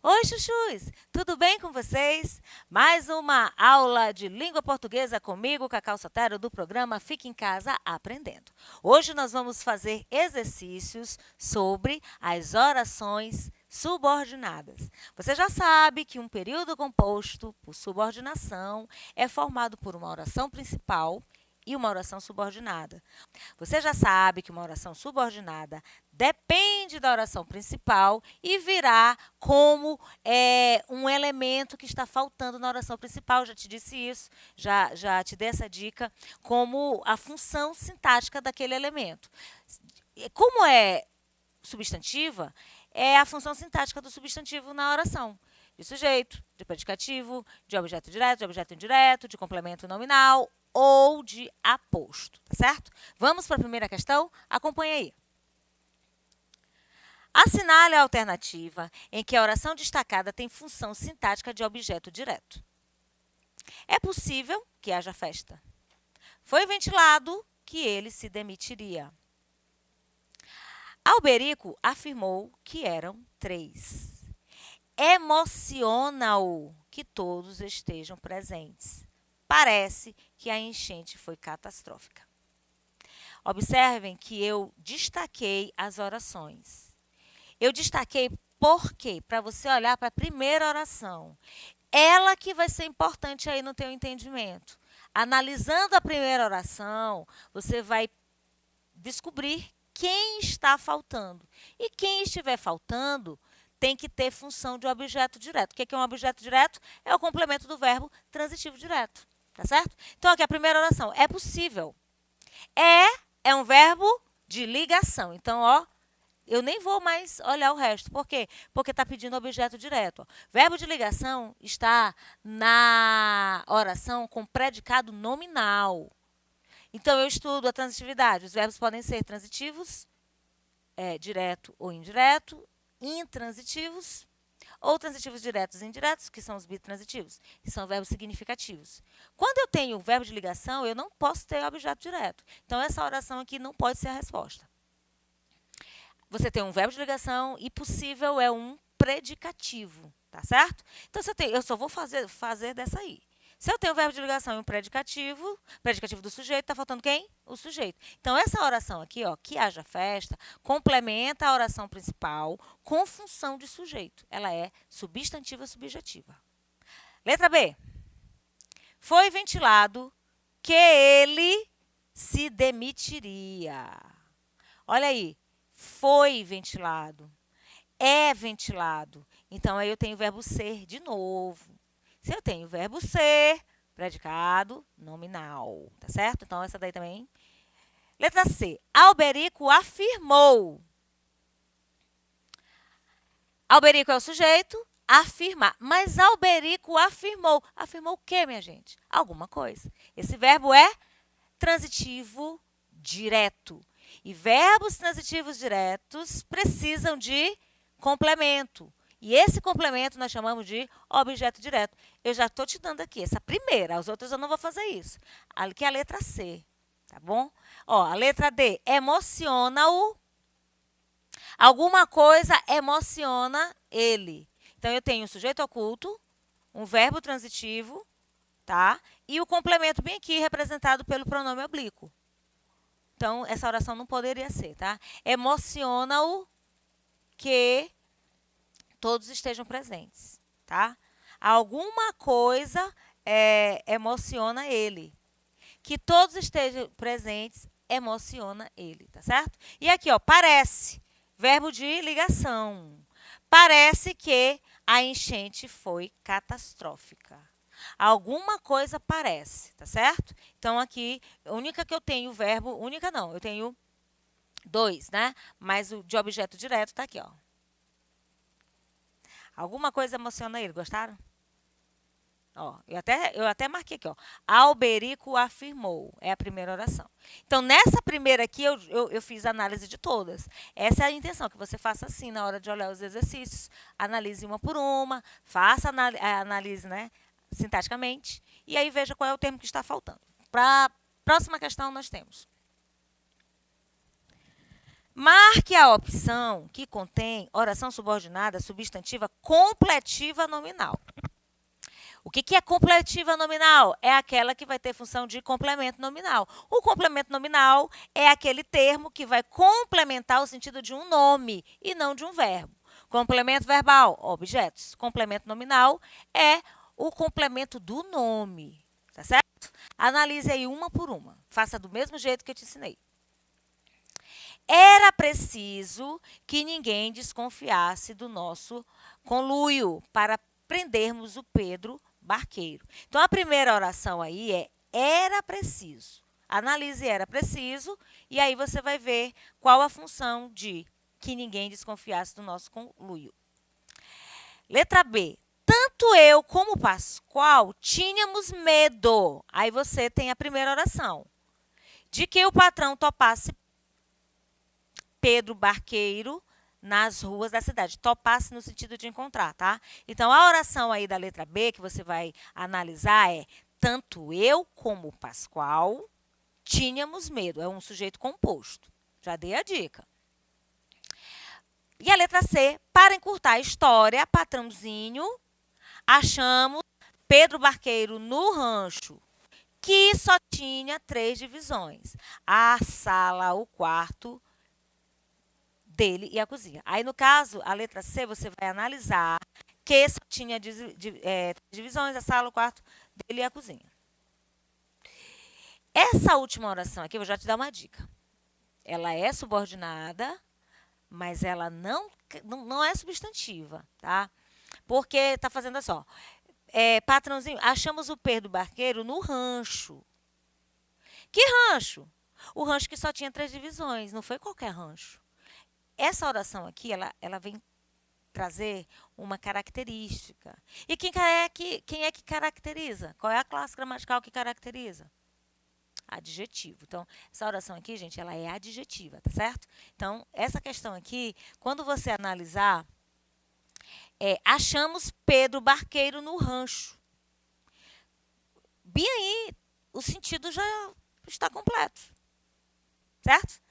Oi, chuchus! Tudo bem com vocês? Mais uma aula de língua portuguesa comigo, Cacau Sotero, do programa Fique em Casa Aprendendo. Hoje nós vamos fazer exercícios sobre as orações subordinadas. Você já sabe que um período composto por subordinação é formado por uma oração principal e uma oração subordinada. Você já sabe que uma oração subordinada depende da oração principal e virá como um elemento que está faltando na oração principal. Já te disse isso, já te dei essa dica, como a função sintática daquele elemento. Como é substantiva, é a função sintática do substantivo na oração. De sujeito, de predicativo, de objeto direto, de objeto indireto, de complemento nominal ou de aposto, tá certo? Vamos para a primeira questão? Acompanhe aí. Assinale a alternativa em que a oração destacada tem função sintática de objeto direto. É possível que haja festa. Foi ventilado que ele se demitiria. Alberico afirmou que eram 3. Emociona-o que todos estejam presentes. Parece que a enchente foi catastrófica. Observem que eu destaquei as orações. Eu destaquei por quê? Para você olhar para a primeira oração. Ela que vai ser importante aí no teu entendimento. Analisando a primeira oração, você vai descobrir quem está faltando. E quem estiver faltando tem que ter função de objeto direto. O que é um objeto direto? É o complemento do verbo transitivo direto. Tá certo? Então, aqui a primeira oração. É possível. É um verbo de ligação. Então, ó, eu nem vou mais olhar o resto. Por quê? Porque está pedindo objeto direto. Ó. Verbo de ligação está na oração com predicado nominal. Então, eu estudo a transitividade. Os verbos podem ser transitivos, direto ou indireto, intransitivos, ou transitivos diretos e indiretos, que são os bitransitivos, que são verbos significativos. Quando eu tenho o verbo de ligação, eu não posso ter objeto direto. Então, essa oração aqui não pode ser a resposta. Você tem um verbo de ligação e possível é um predicativo, tá certo? Então, eu só vou fazer dessa aí. Se eu tenho o verbo de ligação e um predicativo do sujeito, está faltando quem? O sujeito. Então, essa oração aqui, ó, que haja festa, complementa a oração principal com função de sujeito. Ela é substantiva subjetiva. Letra B. Foi ventilado que ele se demitiria. Olha aí. Foi ventilado. É ventilado. Então, aí eu tenho o verbo ser de novo. Se eu tenho o verbo ser, predicado nominal, tá certo? Então, essa daí também. Letra C. Alberico afirmou. Alberico é o sujeito, afirmar. Mas Alberico afirmou. Afirmou o quê, minha gente? Alguma coisa. Esse verbo é transitivo direto. E verbos transitivos diretos precisam de complemento. E esse complemento nós chamamos de objeto direto. Eu já estou te dando aqui essa primeira, as outras eu não vou fazer isso. Aqui é a letra C, tá bom? Ó, a letra D, emociona-o. Alguma coisa emociona ele. Então, eu tenho um sujeito oculto, um verbo transitivo, tá? E o complemento bem aqui representado pelo pronome oblíquo. Então, essa oração não poderia ser, tá? Emociona-o que todos estejam presentes, tá? Alguma coisa emociona ele. Que todos estejam presentes emociona ele, tá certo? E aqui, ó, parece, verbo de ligação. Parece que a enchente foi catastrófica. Alguma coisa parece, tá certo? Então, aqui, a única que eu tenho verbo, única não, eu tenho 2, né? Mas o de objeto direto tá aqui, ó. Alguma coisa emociona ele, gostaram? Ó, eu até marquei aqui, ó. Alberico afirmou. É a primeira oração. Então, nessa primeira aqui, eu fiz análise de todas. Essa é a intenção, que você faça assim na hora de olhar os exercícios. Analise uma por uma, faça a análise, né? sintaticamente, e aí veja qual é o termo que está faltando. Para a próxima questão, nós temos: marque a opção que contém oração subordinada substantiva completiva nominal. O que é completiva nominal? É aquela que vai ter função de complemento nominal. O complemento nominal é aquele termo que vai complementar o sentido de um nome e não de um verbo. Complemento verbal, objetos. Complemento nominal é o complemento do nome. Tá certo? Analise aí uma por uma. Faça do mesmo jeito que eu te ensinei. Era preciso que ninguém desconfiasse do nosso conluio para prendermos o Pedro Barqueiro. Então, a primeira oração aí é era preciso. Analise era preciso e aí você vai ver qual a função de que ninguém desconfiasse do nosso conluio. Letra B. Tanto eu como o Pascoal tínhamos medo. Aí você tem a primeira oração. De que o patrão topasse Pedro Barqueiro nas ruas da cidade. Topasse no sentido de encontrar, tá? Então, a oração aí da letra B que você vai analisar é: tanto eu como o Pascoal tínhamos medo. É um sujeito composto. Já dei a dica. E a letra C: para encurtar a história, patrãozinho, achamos Pedro Barqueiro no rancho, que só tinha 3 divisões: a sala, o quarto dele e a cozinha. Aí, no caso, a letra C, você vai analisar que só tinha divisões, a sala, o quarto dele e a cozinha. Essa última oração aqui, eu vou já te dar uma dica. Ela é subordinada, mas ela não é substantiva, tá? Porque está fazendo assim, ó. Patrãozinho, achamos o Pedro Barqueiro no rancho. Que rancho? O rancho que só tinha 3 divisões, não foi qualquer rancho. Essa oração aqui, ela vem trazer uma característica. E quem é que caracteriza? Qual é a classe gramatical que caracteriza? Adjetivo. Então, essa oração aqui, gente, ela é adjetiva, tá certo? Então, essa questão aqui, quando você analisar, achamos Pedro Barqueiro no rancho. Bem aí, o sentido já está completo, certo?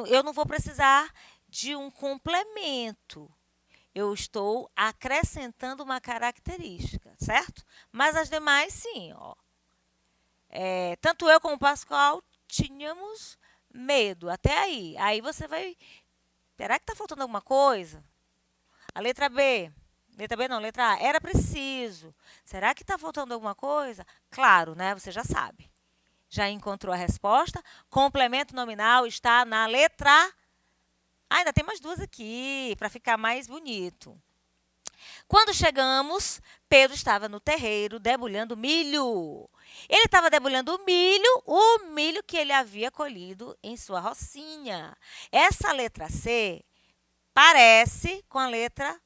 Eu não vou precisar de um complemento. Eu estou acrescentando uma característica, certo? Mas as demais, sim. Ó. Tanto eu como o Pascoal tínhamos medo. Até aí. Aí você vai... Será que está faltando alguma coisa? A letra B. Letra B não, letra A. Era preciso. Será que está faltando alguma coisa? Claro, né? Você já sabe. Já encontrou a resposta. Complemento nominal está na letra A. Ainda tem mais 2 aqui, para ficar mais bonito. Quando chegamos, Pedro estava no terreiro debulhando milho. Ele estava debulhando o milho que ele havia colhido em sua rocinha. Essa letra C parece com a letra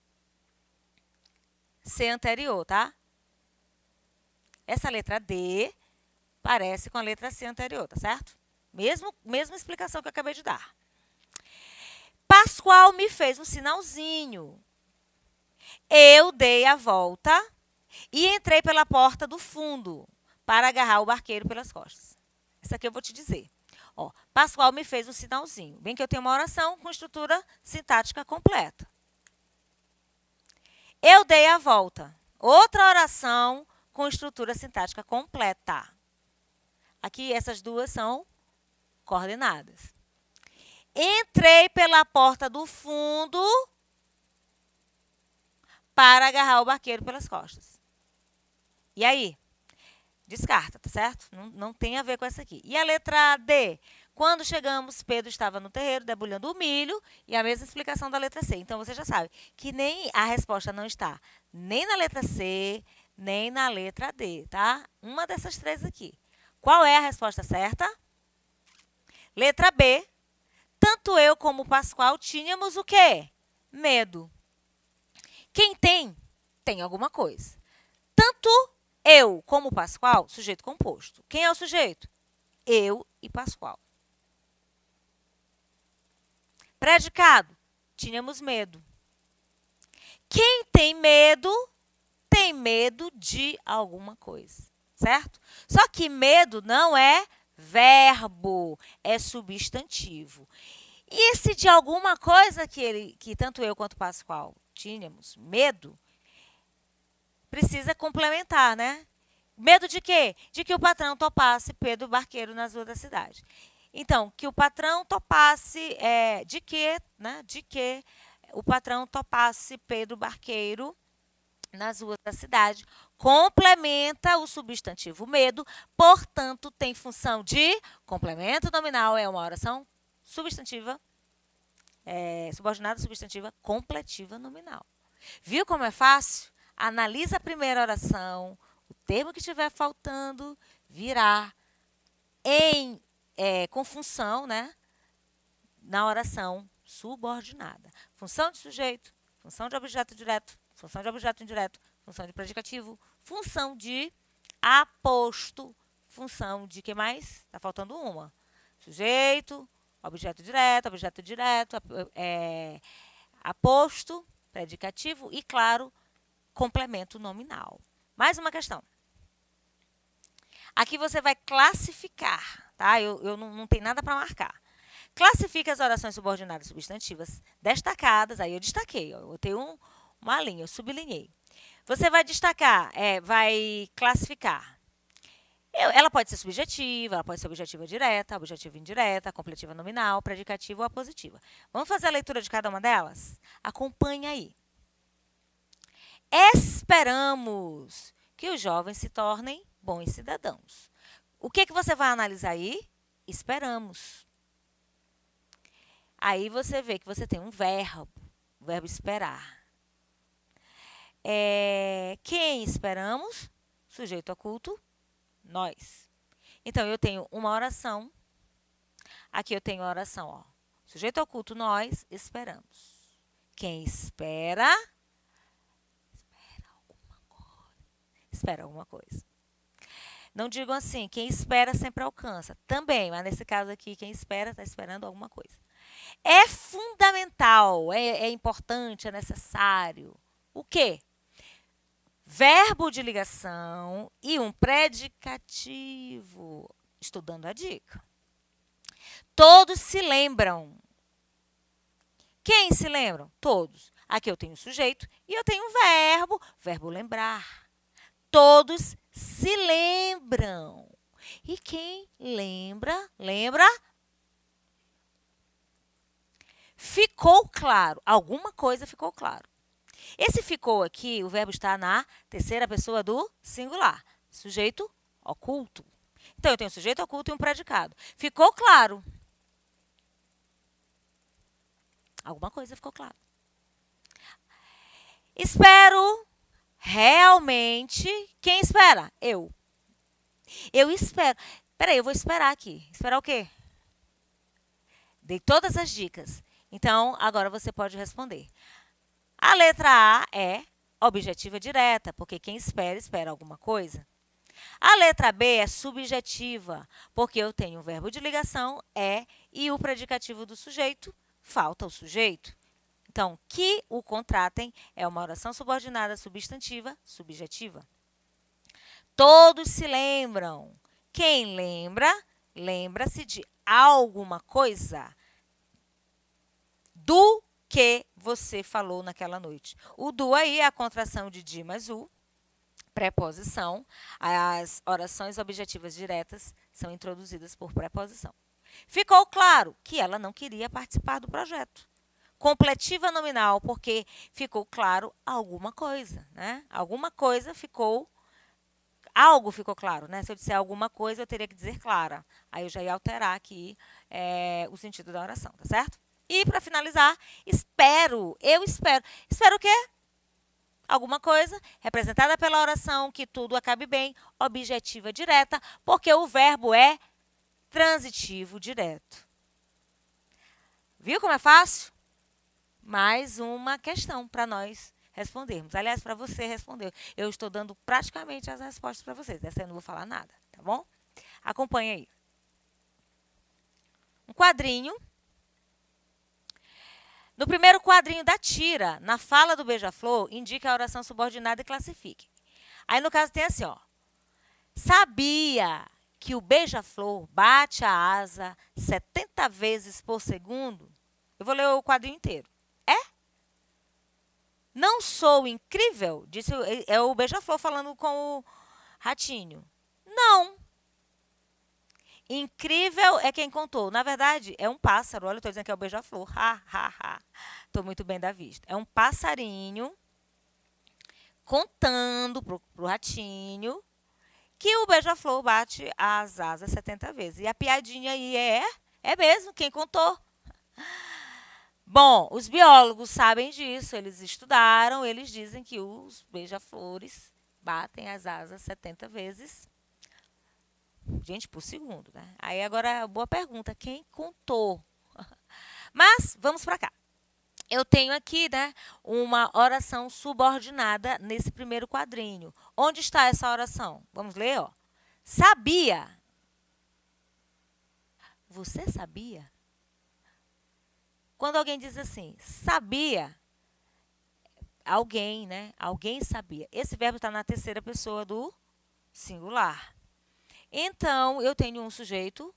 C anterior, tá? Essa letra D parece com a letra C anterior, tá certo? Mesma explicação que eu acabei de dar. Pascoal me fez um sinalzinho. Eu dei a volta e entrei pela porta do fundo para agarrar o barqueiro pelas costas. Isso aqui eu vou te dizer. Ó, Pascoal me fez um sinalzinho. Bem que eu tenho uma oração com estrutura sintática completa. Eu dei a volta. Outra oração com estrutura sintática completa. Aqui essas duas são coordenadas. Entrei pela porta do fundo para agarrar o barqueiro pelas costas. E aí? Descarta, tá certo? Não tem a ver com essa aqui. E a letra D? Quando chegamos, Pedro estava no terreiro debulhando o milho e a mesma explicação da letra C. Então, você já sabe que nem a resposta não está nem na letra C, nem na letra D, tá? Uma dessas 3 aqui. Qual é a resposta certa? Letra B. Tanto eu como o Pascoal tínhamos o quê? Medo. Quem tem alguma coisa. Tanto eu como o Pascoal, sujeito composto. Quem é o sujeito? Eu e Pascoal. Predicado, tínhamos medo. Quem tem medo tem medo de alguma coisa, certo? Só que medo não é verbo, é substantivo. E esse de alguma coisa que tanto eu quanto o Pascoal tínhamos medo, precisa complementar, né? Medo de quê? De que o patrão topasse Pedro Barqueiro nas ruas da cidade. Então, que o patrão topasse, de quê, né? De que o patrão topasse Pedro Barqueiro nas ruas da cidade, complementa o substantivo medo, portanto, tem função de complemento nominal, é uma oração substantiva, subordinada substantiva completiva nominal. Viu como é fácil? Analisa a primeira oração, o termo que estiver faltando virá com função, né, na oração subordinada. Função de sujeito, função de objeto direto, função de objeto indireto, função de predicativo, função de aposto, função de que mais? Está faltando uma. Sujeito, objeto direto, aposto, predicativo e, claro, complemento nominal. Mais uma questão. Aqui você vai classificar, tá? Eu não tenho nada para marcar. Classifica as orações subordinadas substantivas destacadas, aí eu destaquei, ó, eu botei uma linha, eu sublinhei. Você vai destacar, vai classificar. Ela pode ser subjetiva, ela pode ser objetiva direta, objetiva indireta, completiva nominal, predicativa ou apositiva. Vamos fazer a leitura de cada uma delas? Acompanhe aí. Esperamos que os jovens se tornem bons cidadãos. O que você vai analisar aí? Esperamos. Aí você vê que você tem um verbo, o verbo esperar. Quem esperamos? Sujeito oculto, nós. Então, eu tenho uma oração. Aqui eu tenho a oração, ó. Sujeito oculto, nós esperamos. Quem espera? Espera alguma coisa. Não digam assim, quem espera sempre alcança. Também, mas nesse caso aqui, quem espera está esperando alguma coisa. É fundamental, é importante, é necessário. O quê? Verbo de ligação e um predicativo. Estou dando a dica. Todos se lembram. Quem se lembram? Todos. Aqui eu tenho o sujeito e eu tenho o verbo lembrar. Todos se lembram. E quem lembra? Ficou claro. Alguma coisa ficou claro. Esse ficou aqui, o verbo está na terceira pessoa do singular. Sujeito oculto. Então, eu tenho sujeito oculto e um predicado. Ficou claro. Alguma coisa ficou claro. Espero realmente. Quem espera? Eu. Eu espero. Peraí, eu vou esperar aqui. Esperar o quê? Dei todas as dicas. Então, agora você pode responder. A letra A é objetiva direta, porque quem espera, espera alguma coisa. A letra B é subjetiva, porque eu tenho o verbo de ligação, e o predicativo do sujeito, falta o sujeito. Então, que o contratem é uma oração subordinada substantiva, subjetiva. Todos se lembram. Quem lembra, lembra-se de alguma coisa do que você falou naquela noite. O do aí é a contração de di mais u, preposição. As orações objetivas diretas são introduzidas por preposição. Ficou claro que ela não queria participar do projeto. Completiva nominal, porque ficou claro alguma coisa, né? Alguma coisa ficou... Algo ficou claro, né? Se eu disser alguma coisa, eu teria que dizer clara. Aí eu já ia alterar aqui o sentido da oração, tá certo? E, para finalizar, espero. Eu espero. Espero o quê? Alguma coisa, representada pela oração, que tudo acabe bem, objetiva direta, porque o verbo é transitivo direto. Viu como é fácil? Mais uma questão para nós respondermos. Aliás, para você responder. Eu estou dando praticamente as respostas para vocês. Dessa eu não vou falar nada, tá bom? Acompanhe aí. Um quadrinho. No primeiro quadrinho da tira, na fala do beija-flor, indica a oração subordinada e classifique. Aí, no caso, tem assim, ó. Sabia que o beija-flor bate a asa 70 vezes por segundo? Eu vou ler o quadrinho inteiro. É? Não sou incrível? Disse é o beija-flor falando com o ratinho. Não. Incrível é quem contou. Na verdade, é um pássaro. Olha, eu estou dizendo que é o beija-flor. Ha, ha, ha. Estou muito bem da vista. É um passarinho contando para o ratinho que o beija-flor bate as asas 70 vezes. E a piadinha aí é mesmo, quem contou. Bom, os biólogos sabem disso, eles estudaram, eles dizem que os beija-flores batem as asas 70 vezes, gente, por segundo, né? Aí agora, boa pergunta, quem contou? Mas, vamos para cá. Eu tenho aqui, né, uma oração subordinada nesse primeiro quadrinho. Onde está essa oração? Vamos ler, ó. Sabia. Você sabia? Quando alguém diz assim, sabia, alguém, né? Alguém sabia. Esse verbo está na terceira pessoa do singular. Então, eu tenho um sujeito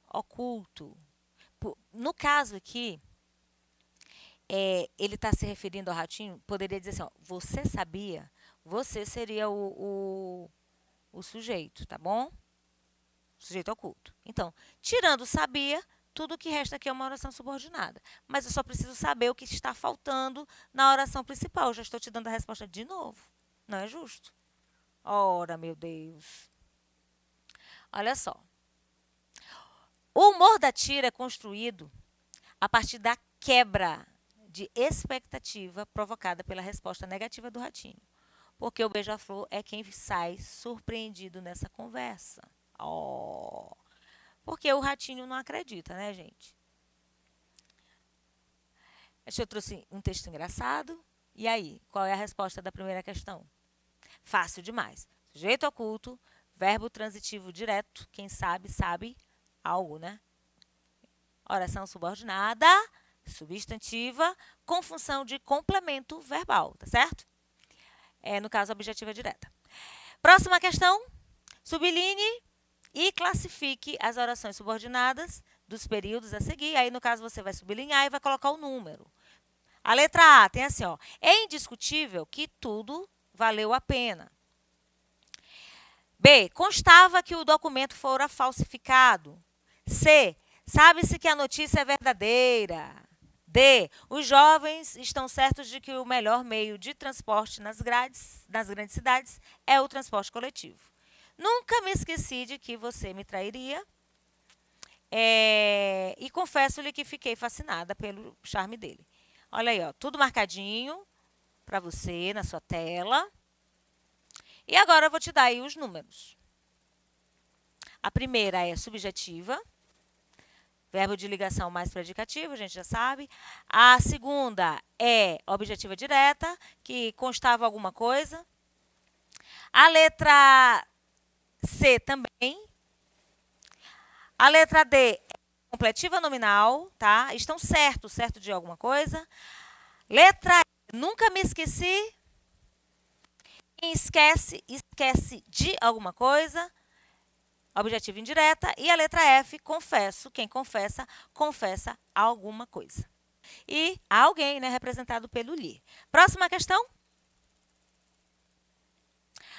oculto. No caso aqui, ele está se referindo ao ratinho, poderia dizer assim, ó, você sabia? Você seria o sujeito, tá bom? Sujeito oculto. Então, tirando sabia, tudo que resta aqui é uma oração subordinada. Mas eu só preciso saber o que está faltando na oração principal. Eu já estou te dando a resposta de novo. Não é justo? Ora, meu Deus. Olha só. O humor da tira é construído a partir da quebra de expectativa provocada pela resposta negativa do ratinho. Porque o beija-flor é quem sai surpreendido nessa conversa. Oh. Porque o ratinho não acredita, né, gente? Eu trouxe um texto engraçado. E aí, qual é a resposta da primeira questão? Fácil demais. Sujeito oculto, verbo transitivo direto. Quem sabe, sabe algo, né? Oração subordinada, substantiva, com função de complemento verbal, tá certo? No caso, objetiva direta. Próxima questão. Sublinhe e classifique as orações subordinadas dos períodos a seguir. Aí, no caso, você vai sublinhar e vai colocar o número. A letra A tem assim, ó. É indiscutível que tudo valeu a pena. B. Constava que o documento fora falsificado. C. Sabe-se que a notícia é verdadeira. D. Os jovens estão certos de que o melhor meio de transporte nas grandes cidades é o transporte coletivo. Nunca me esqueci de que você me trairia. E confesso-lhe que fiquei fascinada pelo charme dele. Olha aí, ó, tudo marcadinho para você na sua tela. E agora eu vou te dar aí os números. A primeira é subjetiva. Verbo de ligação mais predicativo, a gente já sabe. A segunda é objetiva direta, que constava alguma coisa. A letra C também. A letra D é completiva nominal, tá? Estão certo de alguma coisa. Letra E, nunca me esqueci. Quem esquece de alguma coisa. Objetiva indireta. E a letra F, confesso. Quem confessa, confessa alguma coisa. E alguém, né, representado pelo lhe. Próxima questão.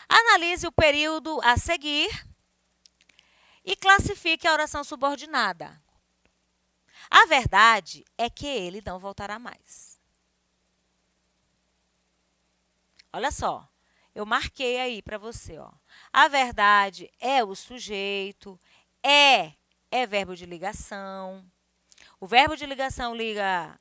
Analise o período a seguir e classifique a oração subordinada. A verdade é que ele não voltará mais. Olha só, eu marquei aí para você, ó. A verdade é o sujeito, é verbo de ligação. O verbo de ligação liga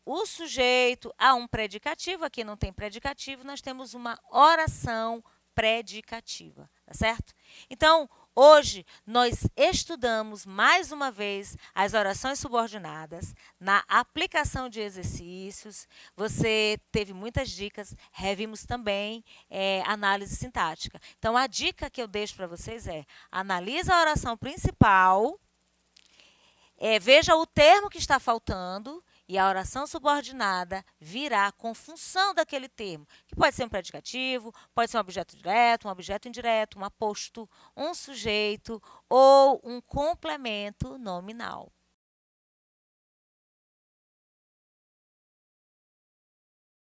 o sujeito a um predicativo. Aqui não tem predicativo, nós temos uma oração predicativa, tá certo? Então, hoje nós estudamos mais uma vez as orações subordinadas na aplicação de exercícios. Você teve muitas dicas, revimos também análise sintática. Então, a dica que eu deixo para vocês é: analisa a oração principal Veja o termo que está faltando e a oração subordinada virá com função daquele termo, que pode ser um predicativo, pode ser um objeto direto, um objeto indireto, um aposto, um sujeito ou um complemento nominal.